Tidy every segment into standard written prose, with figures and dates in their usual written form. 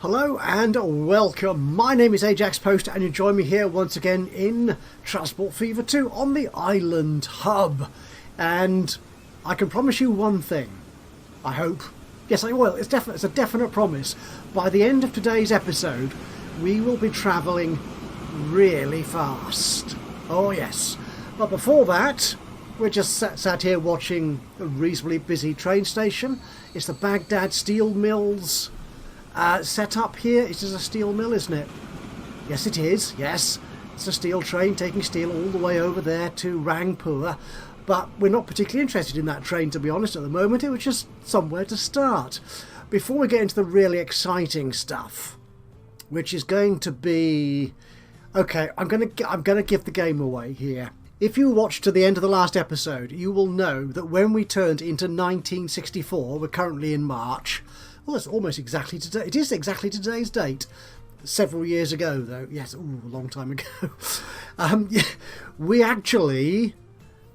Hello and welcome. My name is Ajaxpost and you join me here once again in Transport Fever 2 on the Island Hub. And I can promise you one thing, I hope. Yes, I will. It's a definite promise. By the end of today's episode, we will be travelling really fast. Oh yes. But before that, we're just sat here watching a reasonably busy train station. It's the Baghdad Steel Mills set up here. It is a steel mill, isn't it? Yes, it is. Yes, it's a steel train taking steel all the way over there to Rangpur. But we're not particularly interested in that train, to be honest, at the moment. It was just somewhere to start. Before we get into the really exciting stuff, which is going to be... Okay, I'm gonna give the game away here. If you watched to the end of the last episode, you will know that when we turned into 1964, we're currently in March. Well, it's almost exactly today. It is exactly today's date. Several years ago, though. Yes, ooh, a long time ago. We actually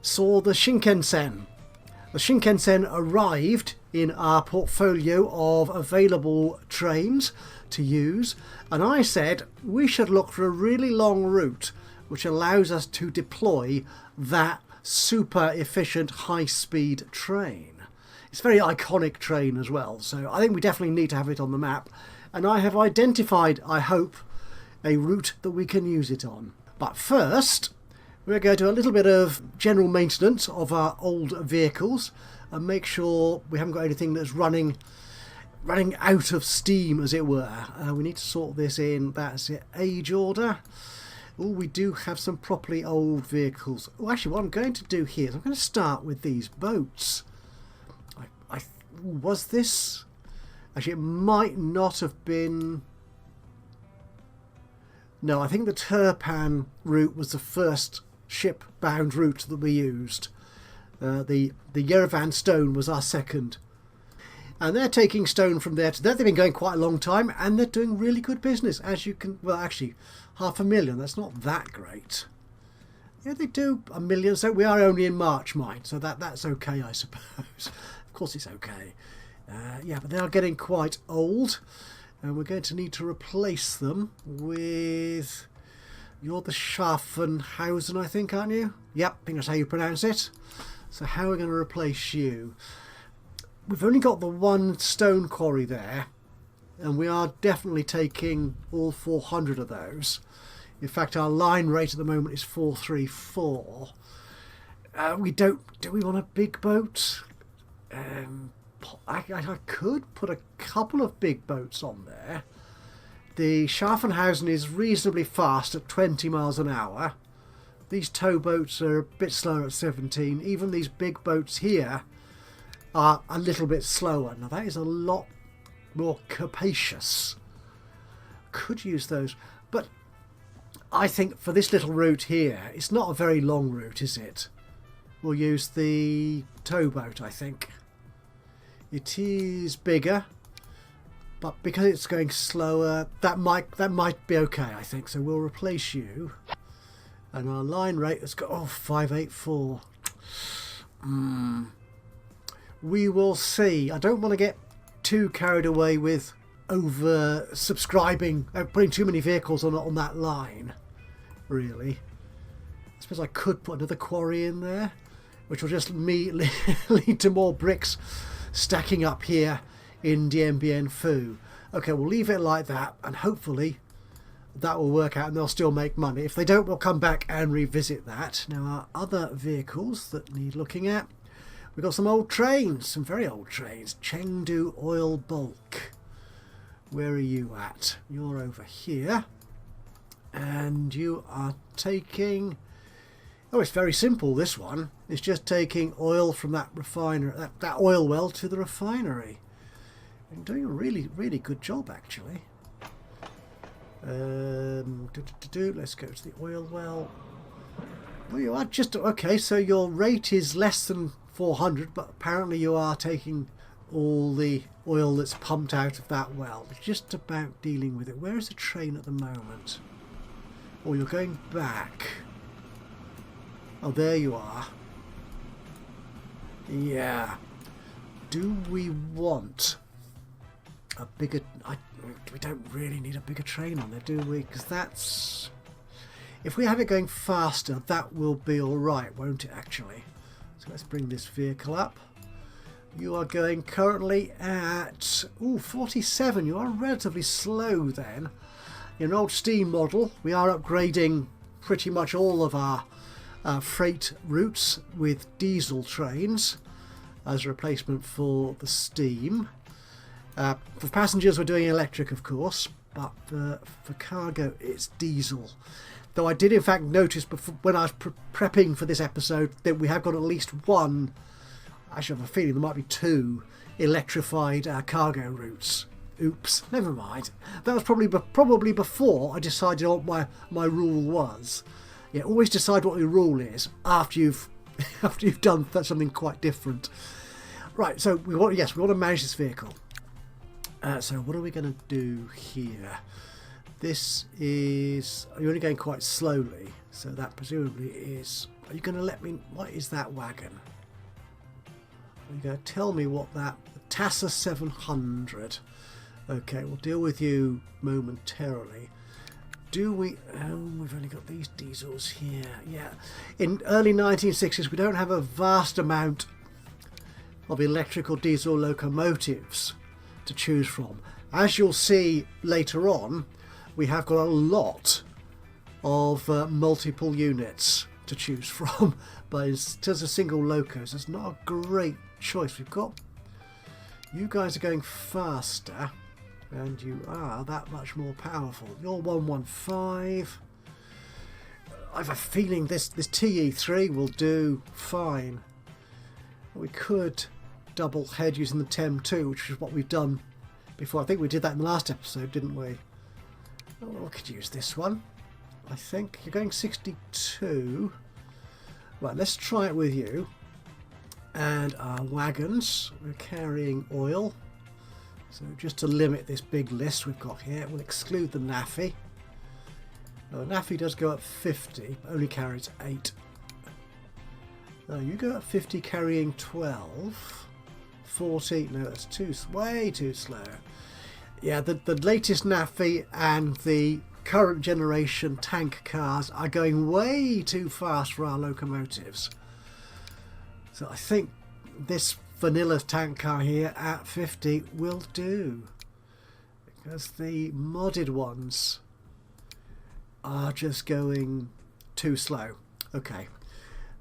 saw the Shinkansen. The Shinkansen arrived in our portfolio of available trains to use, and I said we should look for a really long route which allows us to deploy that super efficient high-speed train. It's a very iconic train as well, so I think we definitely need to have it on the map. And I have identified, I hope, a route that we can use it on. But first, we're going to do a little bit of general maintenance of our old vehicles and make sure we haven't got anything that's running out of steam, as it were. We need to sort this in. That's it. Age order. Oh, we do have some properly old vehicles. Oh, actually, what I'm going to do here is I'm going to start with these boats. Was this... Actually, it might not have been... No, I think the Turpan route was the first ship-bound route that we used. The Yerevan stone was our second. And they're taking stone from there to there. They've been going quite a long time, and they're doing really good business, as you can... Well, actually, 500,000. That's not that great. Yeah, they do 1 million. So we are only in March, mind. So that's okay, I suppose. Of course it's okay. Yeah, but they are getting quite old, and we're going to need to replace them with... You're the Schaffenhausen, I think, aren't you? Yep, I think that's how you pronounce it. So how are we going to replace you? We've only got the one stone quarry there, and we are definitely taking all 400 of those. In fact, our line rate at the moment is 434. Do we want a big boat? I could put a couple of big boats on there. The Schaffenhausen is reasonably fast at 20 miles an hour. These towboats are a bit slower at 17. Even these big boats here are a little bit slower. Now that is a lot more capacious. Could use those, but I think for this little route here, it's not a very long route, is it? We'll use the towboat, I think. It is bigger, but because it's going slower, that might be okay, I think. So we'll replace you, and our line rate has got 584. We will see. I don't want to get too carried away with over subscribing, putting too many vehicles on that line. Really, I suppose I could put another quarry in there, which will just lead to more bricks stacking up here in Dien Bien Phu. Okay, we'll leave it like that, and hopefully that will work out and they'll still make money. If they don't, we'll come back and revisit that. Now, our other vehicles that need looking at, we've got some old trains, some very old trains. Chengdu Oil Bulk. Where are you at? You're over here, and you are taking... Oh, it's very simple, this one. It's just taking oil from that refinery, that oil well to the refinery. And doing a really, really good job, actually. Let's go to the oil well. Well, you are just... Okay, so your rate is less than 400, but apparently you are taking all the oil that's pumped out of that well. It's just about dealing with it. Where is the train at the moment? Oh, you're going back. Oh, there you are. Yeah. Do we want a bigger... we don't really need a bigger train on there, do we? Because that's... If we have it going faster, that will be alright, won't it, actually? So let's bring this vehicle up. You are going currently at 47. You are relatively slow then. In an old steam model, we are upgrading pretty much all of our freight routes with diesel trains as a replacement for the steam. For passengers, we're doing electric, of course, but for cargo, it's diesel. Though I did in fact notice before, when I was prepping for this episode, that we have got at least one, I should have a feeling there might be two, electrified cargo routes. Oops, never mind. That was probably before I decided what my rule was. Yeah, always decide what your rule is after you've done something quite different. Right, so we want to manage this vehicle. So what are we going to do here? This is... You're only going quite slowly, so that presumably is... Are you going to let me... What is that wagon? Are you going to tell me what that... The Tassa 700. Okay, we'll deal with you momentarily. Do we... Oh, we've only got these diesels here. Yeah. In early 1960s, we don't have a vast amount of electrical diesel locomotives to choose from. As you'll see later on, we have got a lot of multiple units to choose from, but in terms of single locos, it's not a great choice. We've got... You guys are going faster, and you are that much more powerful. You're 115. I have a feeling this TE3 will do fine. We could double head using the TEM2, which is what we've done before. I think we did that in the last episode, didn't we? Oh, we could use this one. I think you're going 62. Right, let's try it with you. And our wagons, we're carrying oil. So just to limit this big list we've got here, we'll exclude the NAFI. Now, the NAFI does go up 50, but only carries 8. Now you go up 50 carrying 12. 40, no, that's way too slow. Yeah, the latest NAFI and the current generation tank cars are going way too fast for our locomotives. So I think this vanilla tank car here at 50 will do, because the modded ones are just going too slow. Okay,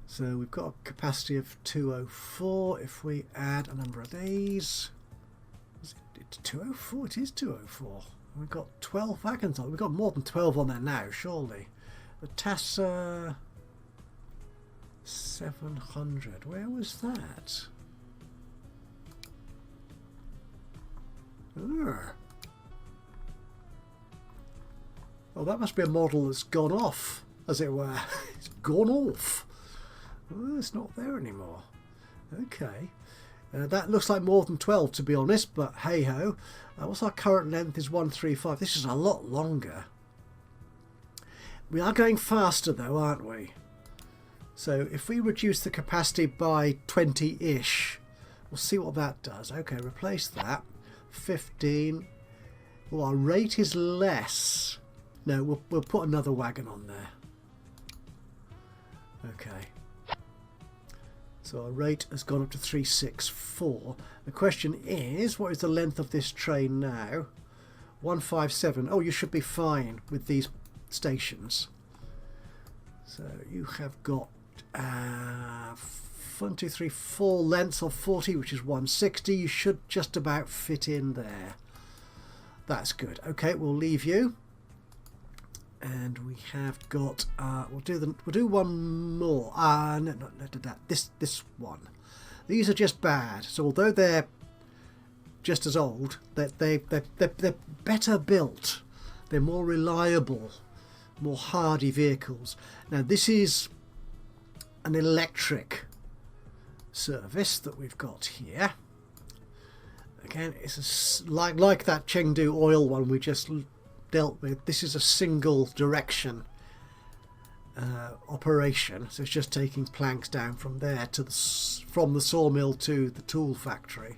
so we've got a capacity of 204. If we add a number of these, it's 204. It is 204. We've got 12 wagons on. We've got more than 12 on there now, surely. The Tassa 700. Where was that? Oh, that must be a model that's gone off, as it were. It's gone off. Oh, it's not there anymore. Okay. That looks like more than 12, to be honest, but hey-ho. What's our current length is 135. This is a lot longer. We are going faster, though, aren't we? So if we reduce the capacity by 20-ish, we'll see what that does. Okay, replace that. 15. Well, our rate is less. No, we'll put another wagon on there. Okay. So our rate has gone up to 364. The question is, what is the length of this train now? 157. Oh, you should be fine with these stations. So you have got 1, 2, 3, 4 lengths of 40, which is 160. You should just about fit in there. That's good. Okay, we'll leave you. And we have got we'll do one more. No, this one. These are just bad. So although they're just as old, they're better built. They're more reliable, more hardy vehicles. Now this is an electric service that we've got here. Again, it's like that Chengdu oil one we just dealt with. This is a single direction operation, so it's just taking planks down from there to from the sawmill to the tool factory.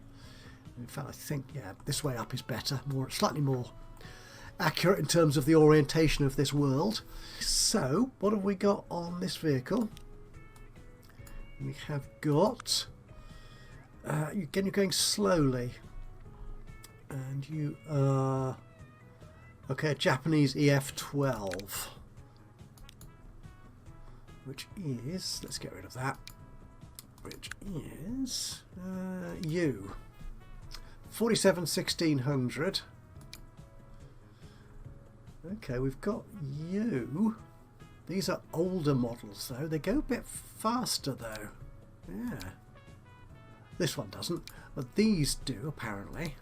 In fact, I think, yeah, this way up is better, slightly more accurate in terms of the orientation of this world. So, what have we got on this vehicle? We have got, again, you're going slowly, and you are, okay, a Japanese EF-12, which is, let's get rid of that, which is U, 47-1600. Okay, we've got you. These are older models though. They go a bit faster though. Yeah. This one doesn't, but these do apparently.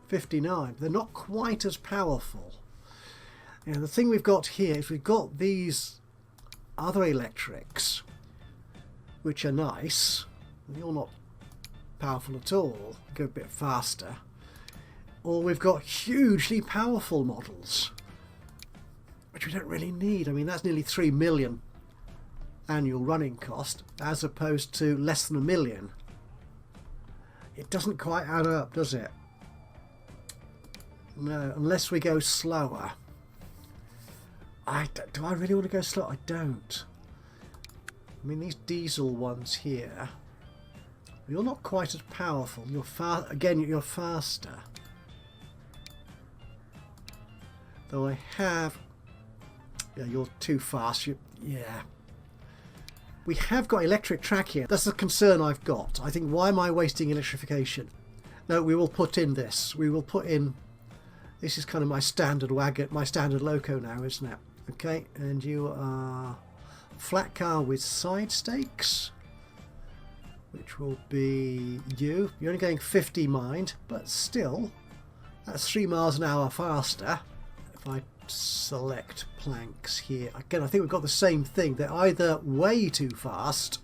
59. They're not quite as powerful. Yeah, the thing we've got here is we've got these other electrics, which are nice. You're not powerful at all. Go a bit faster. Or we've got hugely powerful models, which we don't really need. I mean, that's nearly 3 million annual running cost as opposed to less than 1 million. It doesn't quite add up, does it? No, unless we go slower. Do I really want to go slow? I don't. I mean, these diesel ones here, you're not quite as powerful. You're again, you're faster. Though I have, yeah, you're too fast. Yeah. We have got electric track here. That's the concern I've got. I think, why am I wasting electrification? No, we will put in this. We will put in, this is kind of my standard wagon, my standard loco now, isn't it? Okay, and you are flat car with side stakes, which will be you. You're only going 50, mind, but still, that's 3 miles an hour faster. If I select planks here, again, I think we've got the same thing. They're either way too fast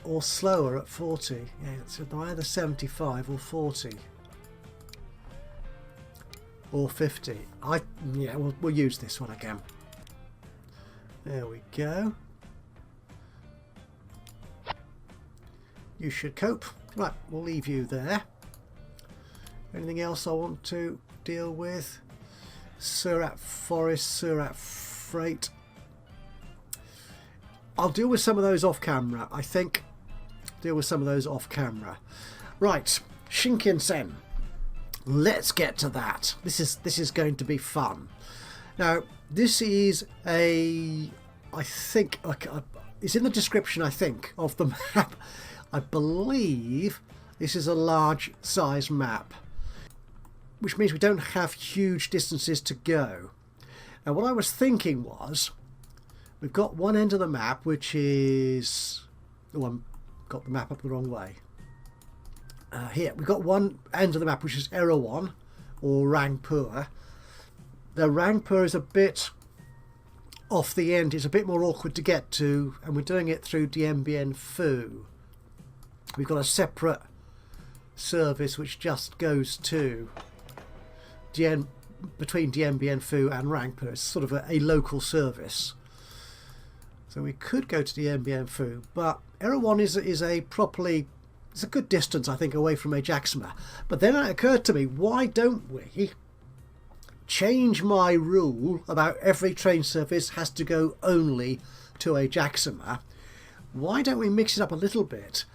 or slower at 40. Yeah, so they're either 75 or 40 or 50. Yeah, we'll use this one again. There we go. You should cope. Right, we'll leave you there. Anything else I want to deal with? Surat Forest, Surat Freight. I'll deal with some of those off camera. I think deal with some of those off camera. Right, Shinkansen. Let's get to that. This is going to be fun. Now, this is I think it's in the description, I think, of the map. I believe this is a large size map, which means we don't have huge distances to go. Now, what I was thinking was, we've got one end of the map, which is, oh, I've got the map up the wrong way. Here, we've got one end of the map, which is Erawan, or Rangpur. The Rangpur is a bit off the end. It's a bit more awkward to get to, and we're doing it through Dien Bien Phu. We've got a separate service which just goes to between Dien Bien Phu and Rangpur. It's sort of a local service. So we could go to Dien Bien Phu, but Erawan is a properly, it's a good distance, I think, away from Ajaxpost. But then it occurred to me, why don't we change my rule about every train service has to go only to Ajaxpost? Why don't we mix it up a little bit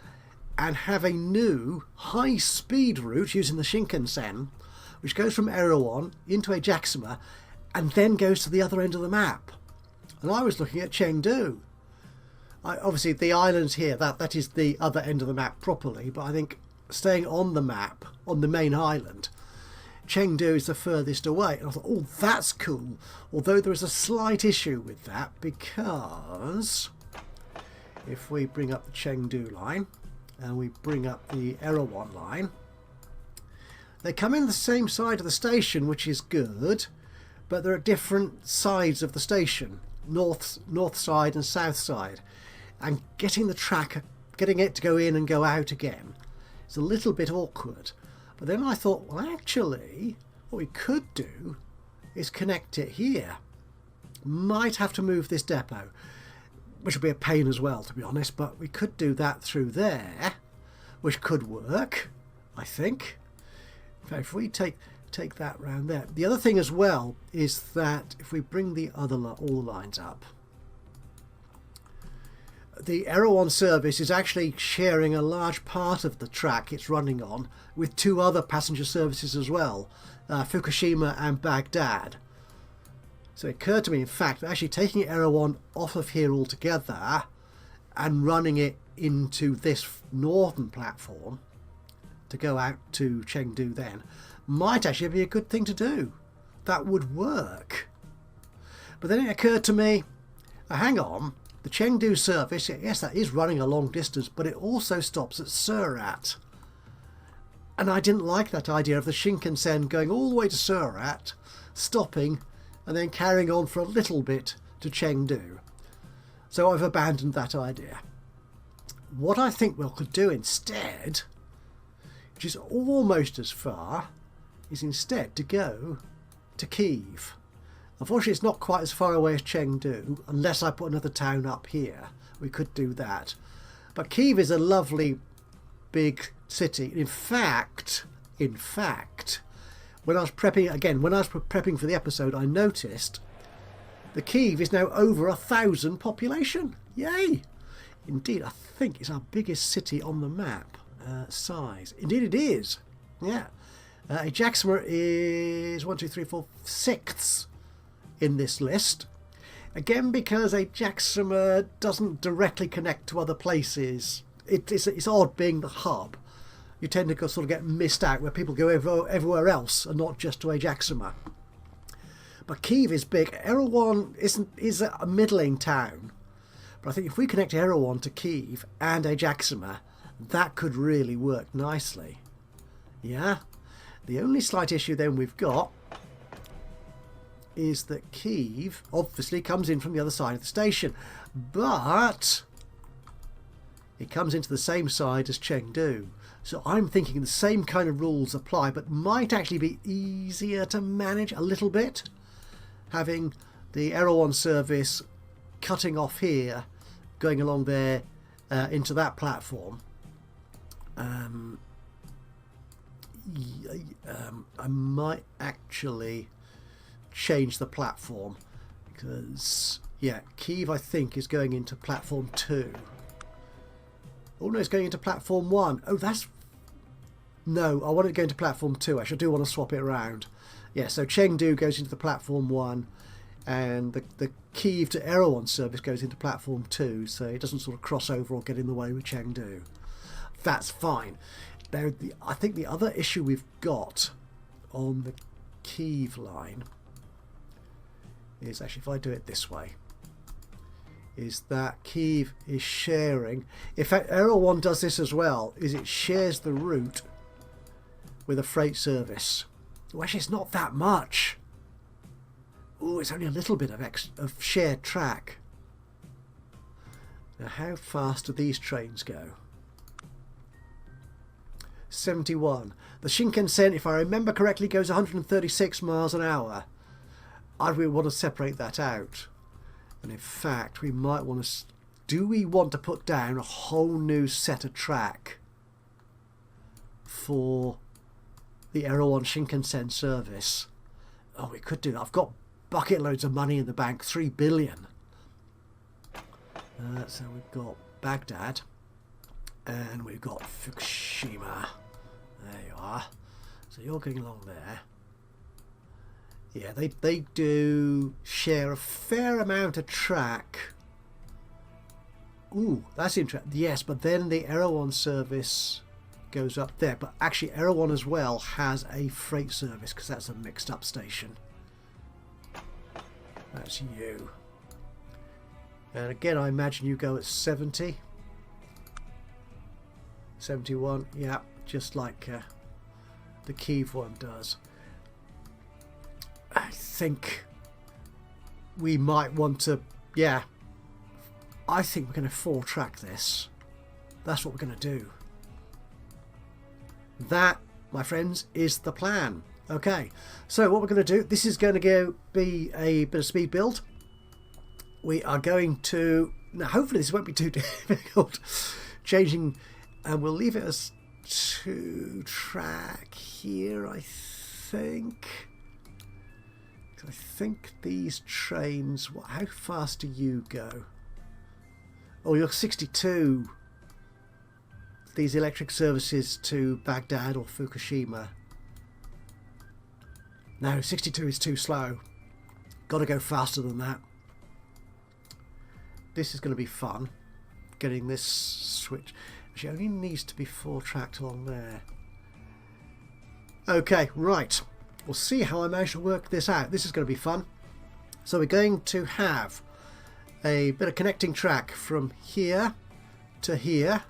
and have a new high-speed route using the Shinkansen, which goes from Erawan into Ajaxpost and then goes to the other end of the map? And I was looking at Chengdu. Obviously, the islands here, that is the other end of the map properly, but I think staying on the map, on the main island, Chengdu is the furthest away. And I thought, oh, that's cool. Although there is a slight issue with that, because if we bring up the Chengdu line and we bring up the Erawan line, they come in the same side of the station, which is good, but they're at different sides of the station, north side and south side. And getting the track, getting it to go in and go out again, is a little bit awkward. But then I thought, well, actually, what we could do is connect it here. Might have to move this depot, which would be a pain as well, to be honest, but we could do that through there, which could work, I think. fact, if we take that round there. The other thing as well is that if we bring the other all the lines up, the Erewhon service is actually sharing a large part of the track it's running on with two other passenger services as well, Fukushima and Baghdad. So it occurred to me, in fact, that actually taking Erewhon off of here altogether and running it into this northern platform to go out to Chengdu then might actually be a good thing to do. That would work. But then it occurred to me, hang on, the Chengdu service, yes, that is running a long distance, but it also stops at Surat. And I didn't like that idea of the Shinkansen going all the way to Surat, stopping, and then carrying on for a little bit to Chengdu. So I've abandoned that idea. What I think we could do instead, which is almost as far, is instead to go to Kiev. Unfortunately, it's not quite as far away as Chengdu, unless I put another town up here. We could do that. But Kiev is a lovely big city. In fact, when I was prepping for the episode, I noticed the Kiev is now over 1,000 population. Yay! Indeed, I think it's our biggest city on the map size. Indeed, it is. Yeah. Ajaxpost is 1, 2, 3, 4, 6th in this list. Again, because Ajaxpost doesn't directly connect to other places. It's odd being the hub. You tend to sort of get missed out where people go everywhere else and not just to Ajaxpost. But Kiev is big. Erewhon is a middling town. But I think if we connect Erewhon to Kiev and Ajaxpost, that could really work nicely. Yeah? The only slight issue then we've got is that Kiev obviously comes in from the other side of the station. But it comes into the same side as Chengdu. So I'm thinking the same kind of rules apply, but might actually be easier to manage a little bit. Having the Erewhon service cutting off here, going along there into that platform. I might actually change the platform because, yeah, Kiev I think is going into platform 2. Oh no, it's going into platform 1. Oh, no, I want it to go into platform 2. I do want to swap it around. Yeah, so Chengdu goes into the platform 1 and the Kiev to Erewhon service goes into platform 2, so it doesn't sort of cross over or get in the way with Chengdu. That's fine. Now, I think the other issue we've got on the Kiev line is actually, if I do it this way, is that Kiev is sharing. In fact, Erewhon does this as well, is it shares the route with a freight service. Well, actually, it's not that much. Oh, it's only a little bit of shared track. Now, how fast do these trains go? 71. The Shinkansen, if I remember correctly, goes 136 miles an hour. I really want to separate that out. And in fact, we might want to... Do we want to put down a whole new set of track for the Erewhon Shinkansen service? Oh, we could do that. I've got bucket loads of money in the bank, 3 billion. So we've got Baghdad and we've got Fukushima. There you are. So you're going along there. Yeah, they do share a fair amount of track. Ooh, that's interesting. Yes, but then the Erewhon service goes up there. But actually, Erewhon as well has a freight service because that's a mixed up station. That's you. And again, I imagine you go at 70. 71, yeah, just like the Kiev one does. I think we might want to, yeah, I think we're going to 4-track this. That's what we're going to do. That, my friends, is the plan. Okay, so what we're going to do, this is going to be a bit of speed build. We are going to, now hopefully this won't be too difficult, changing, and we'll leave it as to track here, I think. I think these trains, how fast do you go? Oh, you're 62. These electric services to Baghdad or Fukushima. No, 62 is too slow. Got to go faster than that. This is going to be fun. Getting this switch. Actually, it only needs to be 4-tracked along there. Okay, right. We'll see how I manage to work this out. This is going to be fun. So we're going to have a bit of connecting track from here to here,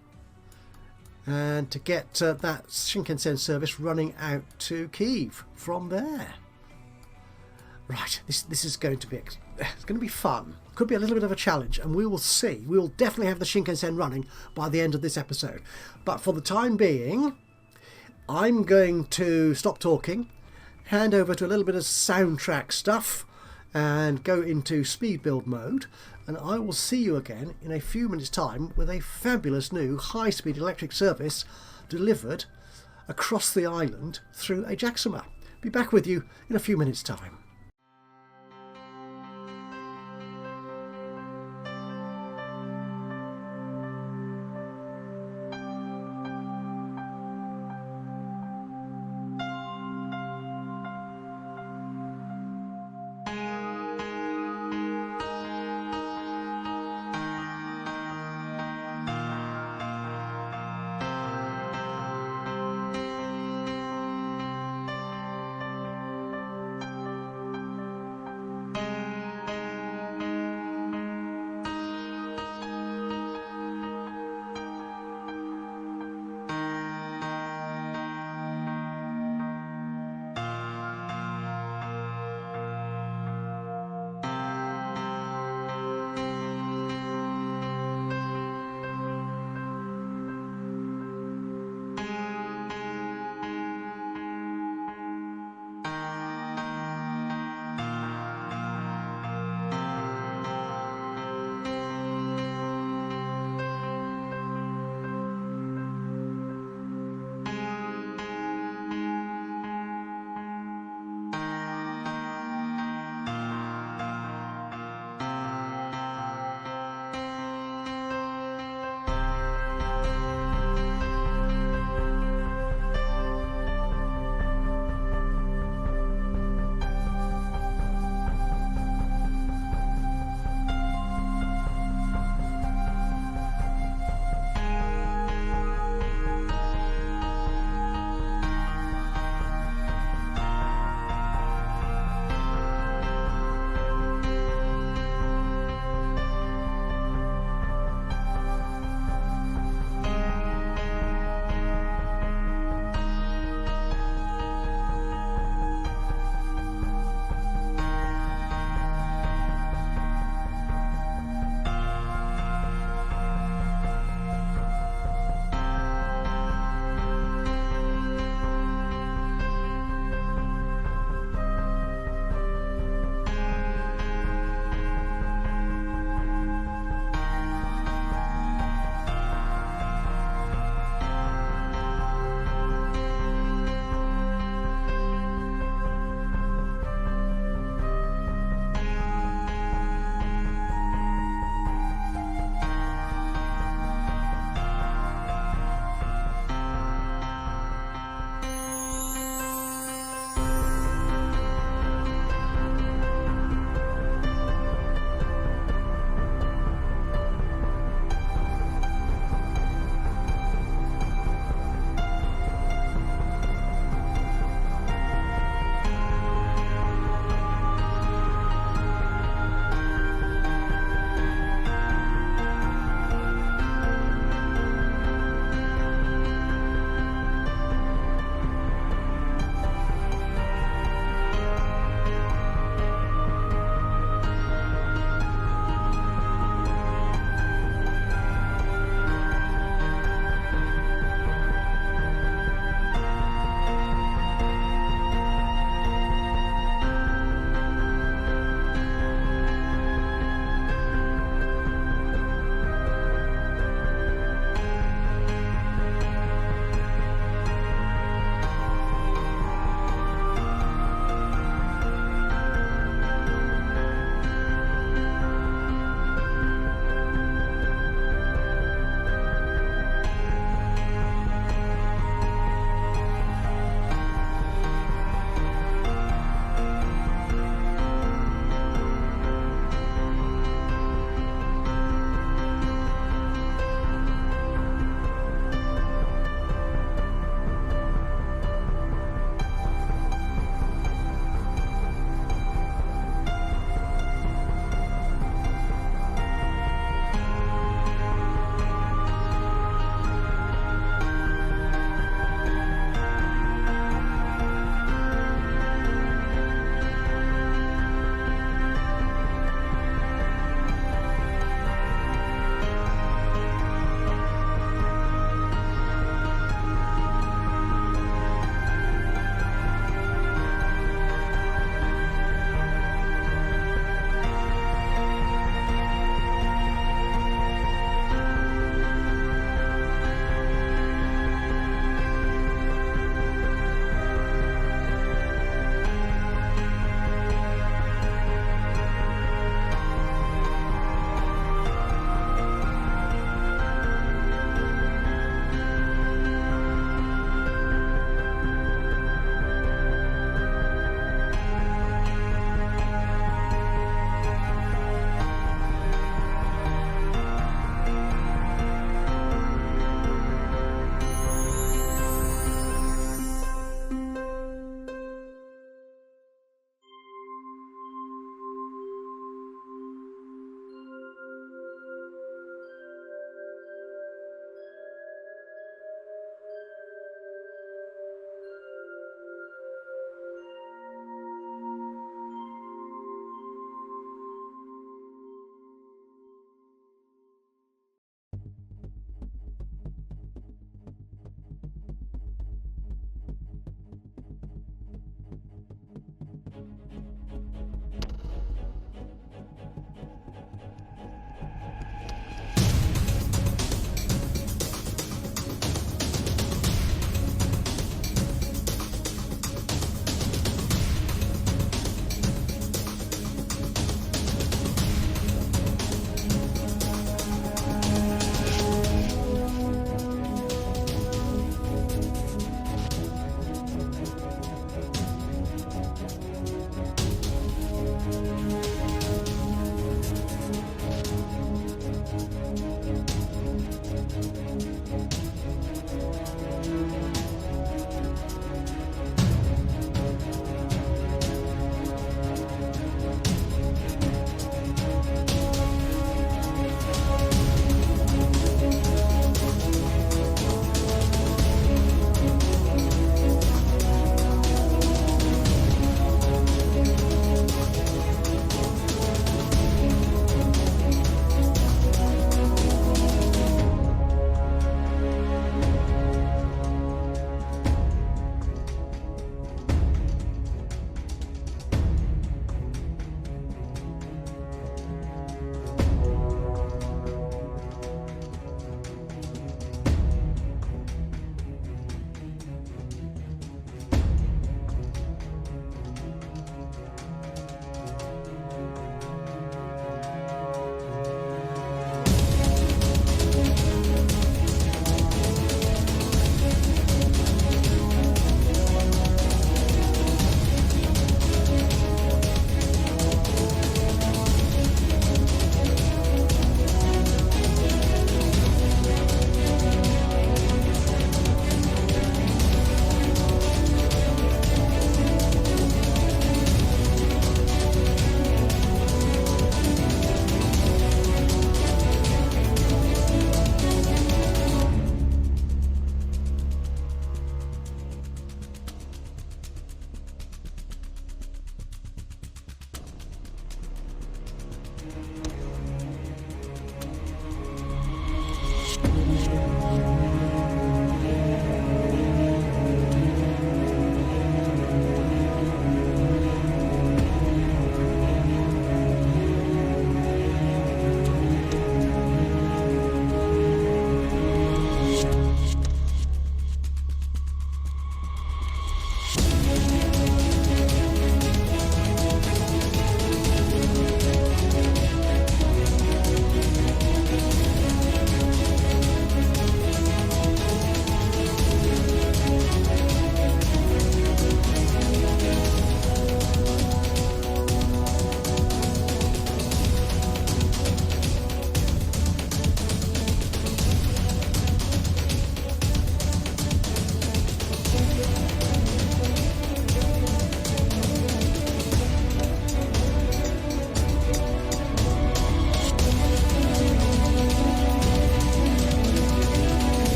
and to get that Shinkansen service running out to Kyiv from there. Right, this is going to be fun. Could be a little bit of a challenge, and we will see. We will definitely have the Shinkansen running by the end of this episode. But for the time being, I'm going to stop talking, hand over to a little bit of soundtrack stuff, and go into speed build mode, and I will see you again in a few minutes' time with a fabulous new high-speed electric service delivered across the island through Ajaxpost. Be back with you in a few minutes' time.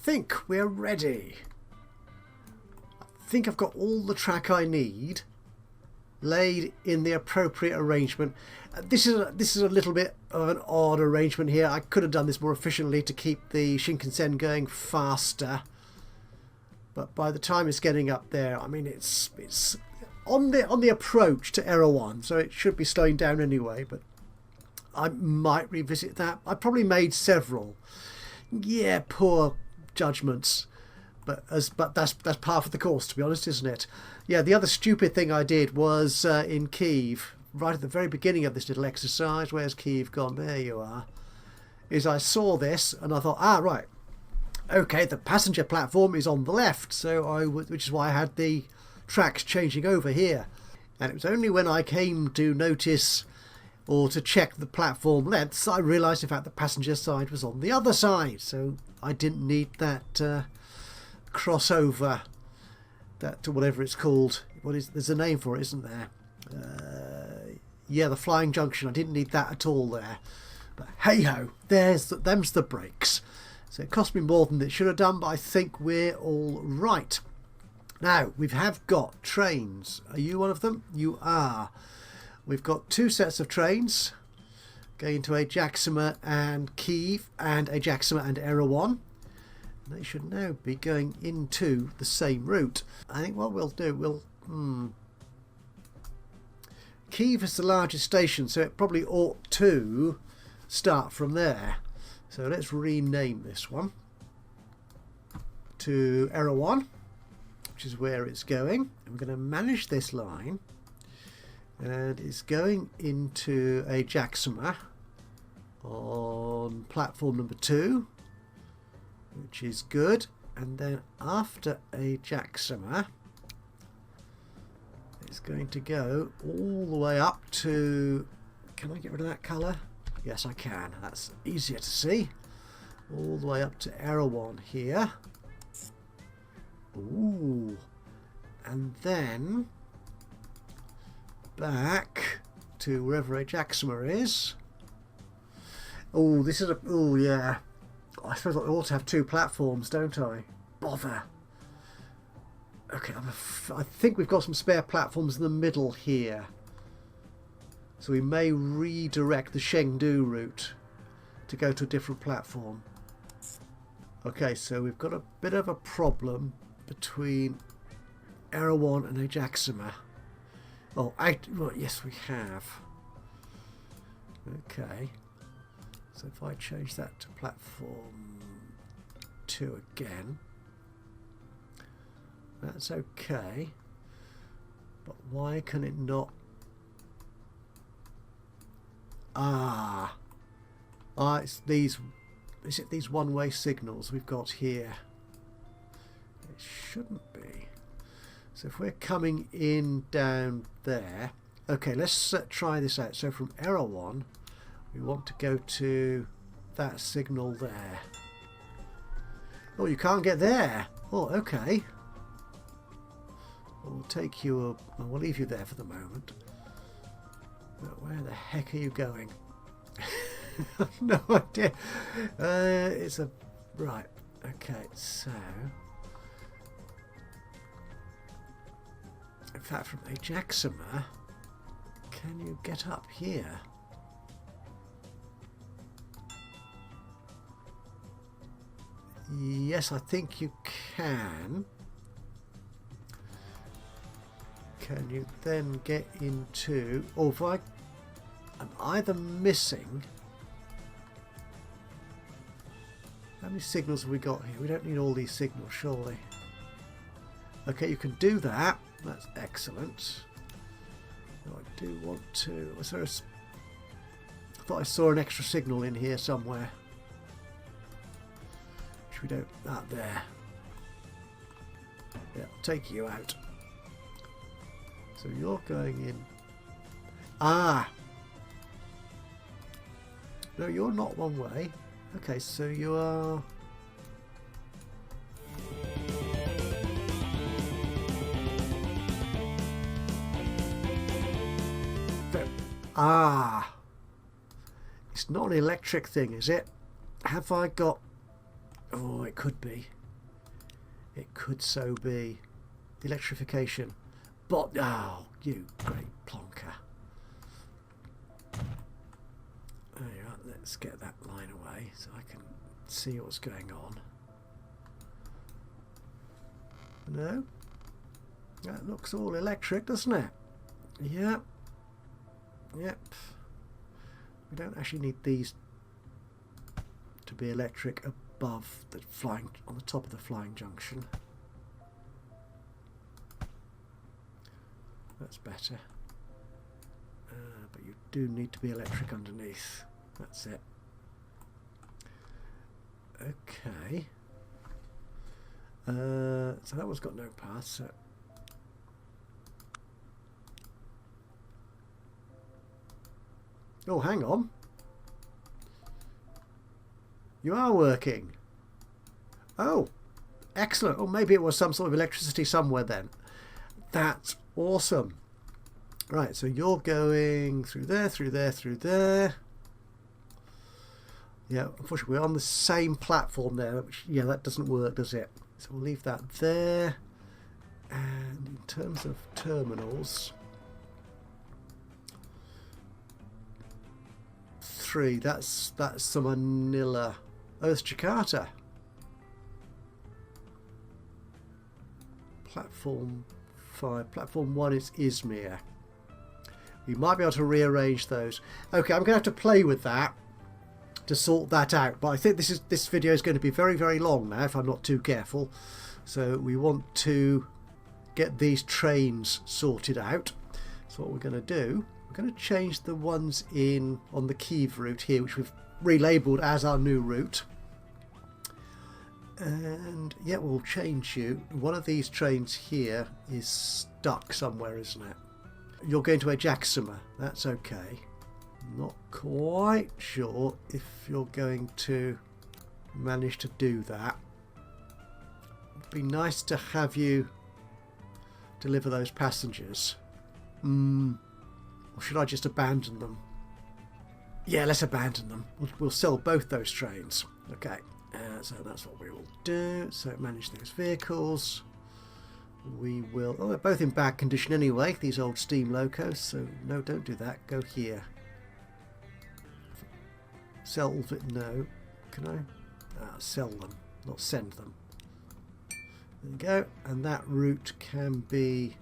think we're ready. I think I've got all the track I need laid in the appropriate arrangement. This is a little bit of an odd arrangement here. I could have done this more efficiently to keep the Shinkansen going faster, but by the time it's getting up there, I mean it's on the approach to Error 1, so it should be slowing down anyway. But I might revisit that. I probably made several, yeah, poor judgments. But that's part of the course, to be honest, isn't it? Yeah, the other stupid thing I did was in Kiev, right at the very beginning of this little exercise. Where's Kiev gone? There you are. Is I saw this and I thought, right, okay, the passenger platform is on the left, which is why I had the tracks changing over here. And it was only when I came to notice or to check the platform lengths I realised, in fact, the passenger side was on the other side. So I didn't need that crossover, that whatever it's called. There's a name for it, isn't there? Yeah, the flying junction. I didn't need that at all there. But hey ho, them's the brakes. So it cost me more than it should have done, but I think we're all right. Now we have got trains. Are you one of them? You are. We've got two sets of trains going to Ajaxpost and Kiev, and Ajaxpost and Error 1. They should now be going into the same route. I think what we'll do, Kiev is the largest station, so it probably ought to start from there. So let's rename this one to Error 1, which is where it's going. And we're going to manage this line, and it's going into Ajaxpost on platform number 2. Which is good. And then after Ajaxpost, it's going to go all the way up to... Can I get rid of that colour? Yes, I can. That's easier to see. All the way up to Error 1 here. Ooh. And then back to wherever Ajaxpost is. Oh, this is a... Oh, yeah. I suppose I ought to have two platforms, don't I? Bother. Okay, I think we've got some spare platforms in the middle here. So we may redirect the Chengdu route to go to a different platform. Okay, so we've got a bit of a problem between Error 1 and Ajaxpost. Oh, well, yes, we have. Okay. So if I change that to platform 2 again, that's okay. But why can it not? It's these. Is it these one-way signals we've got here? It shouldn't be. So if we're coming in down there, okay, let's try this out. So from Error 1. We want to go to that signal there. Oh, you can't get there. Oh, okay. We'll take you. We'll leave you there for the moment. But where the heck are you going? No idea. It's a right. Okay, so in fact, from Ajaxpost, can you get up here? Yes, I think you can. Can you then get into... Or if I'm either missing... How many signals have we got here? We don't need all these signals, surely. Okay, you can do that. That's excellent. No, I do want to... Was there a... I thought I saw an extra signal in here somewhere. We don't. There. Yeah, I'll take you out. So you're going in. No, you're not one way. Okay, so you are. It's not an electric thing, is it? Have I got... Oh, it could be. It could so be. Electrification. But, oh, you great plonker. There you are. Let's get that line away so I can see what's going on. No? That looks all electric, doesn't it? Yeah. Yep. We don't actually need these to be electric above the flying, on the top of the flying junction. That's better. But you do need to be electric underneath. That's it. Okay. So that one's got no path, so oh, hang on. You are working. Oh, excellent. Oh, maybe it was some sort of electricity somewhere then. That's awesome. Right, so you're going through there, through there, through there. Yeah, unfortunately we're on the same platform there, which, yeah, that doesn't work, does it? So we'll leave that there. And in terms of terminals, 3, that's the Manila. Oh, it's Jakarta. Platform 5. Platform 1 is Izmir. We might be able to rearrange those. Okay, I'm going to have to play with that to sort that out. But I think this video is going to be very, very long now if I'm not too careful. So we want to get these trains sorted out. So what we're going to do, we're going to change the ones in on the Kiev route here, which we've relabeled as our new route. And yeah, we'll change you. One of these trains here is stuck somewhere, isn't it? You're going to Ajaxpost. That's okay. Not quite sure if you're going to manage to do that. It'd be nice to have you deliver those passengers. Or should I just abandon them? Yeah, let's abandon them. We'll sell both those trains. Okay, so that's what we will do. So manage those vehicles. We will... Oh, they're both in bad condition anyway, these old steam locos. So no, don't do that. Go here. Sell it. No. Can I? Sell them, not send them. There you go. And that route can be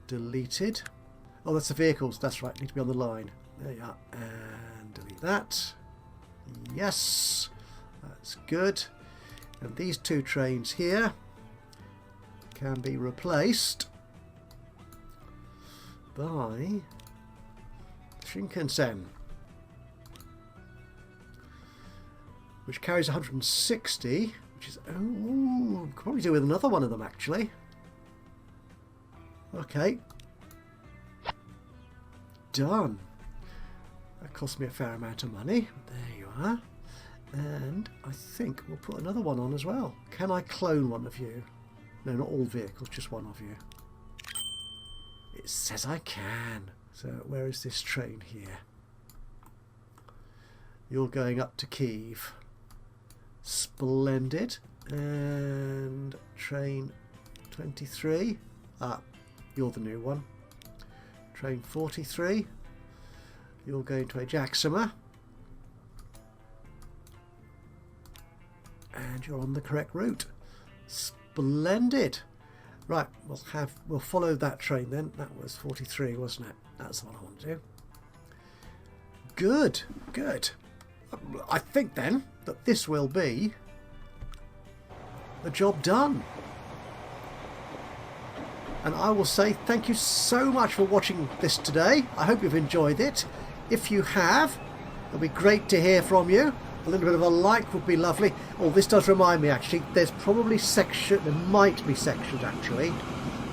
deleted. Oh, that's the vehicles. That's right. Need to be on the line. There you are. And delete that. Yes. That's good. And these 2 trains here can be replaced by Shinkansen, which carries 160, which is, oh, could probably do with another one of them actually. Okay. Done. That cost me a fair amount of money. There you are. And I think we'll put another one on as well. Can I clone one of you? No, not all vehicles, just one of you. It says I can. So where is this train here? You're going up to Kiev. Splendid. And train 23. You're the new one. Train 43. You're going to Ajaxpost. And you're on the correct route. Splendid. Right, we'll follow that train then. That was 43, wasn't it? That's what I want to do. Good, good. I think then that this will be the job done. And I will say thank you so much for watching this today. I hope you've enjoyed it. If you have, it'll be great to hear from you. A little bit of a like would be lovely. Oh, this does remind me actually, there's probably there might be sections actually.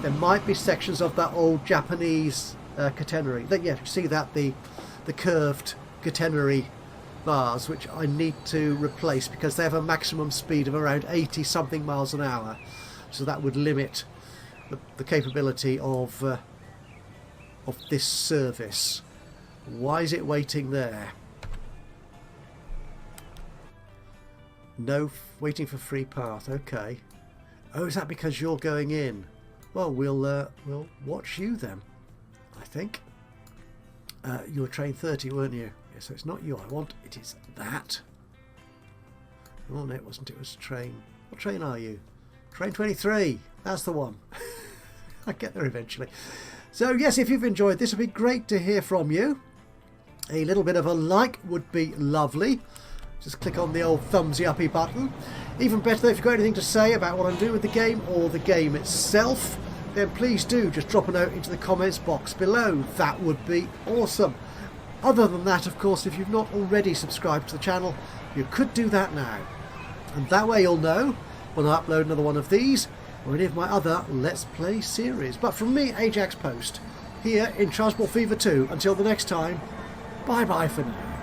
There might be sections of that old Japanese catenary. Yeah, you see that, the curved catenary bars, which I need to replace because they have a maximum speed of around 80 something miles an hour. So that would limit the capability of this service. Why is it waiting there? No, waiting for free path. Okay. Oh, is that because you're going in? Well, we'll watch you then, I think. You were train 30, weren't you? Yeah, so it's not you I want, it is that. Oh, no, it wasn't. It was train... What train are you? Train 23. That's the one. I'll get there eventually. So, yes, if you've enjoyed this, it would be great to hear from you. A little bit of a like would be lovely. Just click on the old thumbsy uppy button. Even better though, if you've got anything to say about what I'm doing with the game or the game itself, then please do just drop a note into the comments box below. That would be awesome. Other than that, of course, if you've not already subscribed to the channel, you could do that now. And that way you'll know when I upload another one of these or any of my other Let's Play series. But from me, Ajaxpost, here in Transport Fever 2, until the next time, bye-bye for now.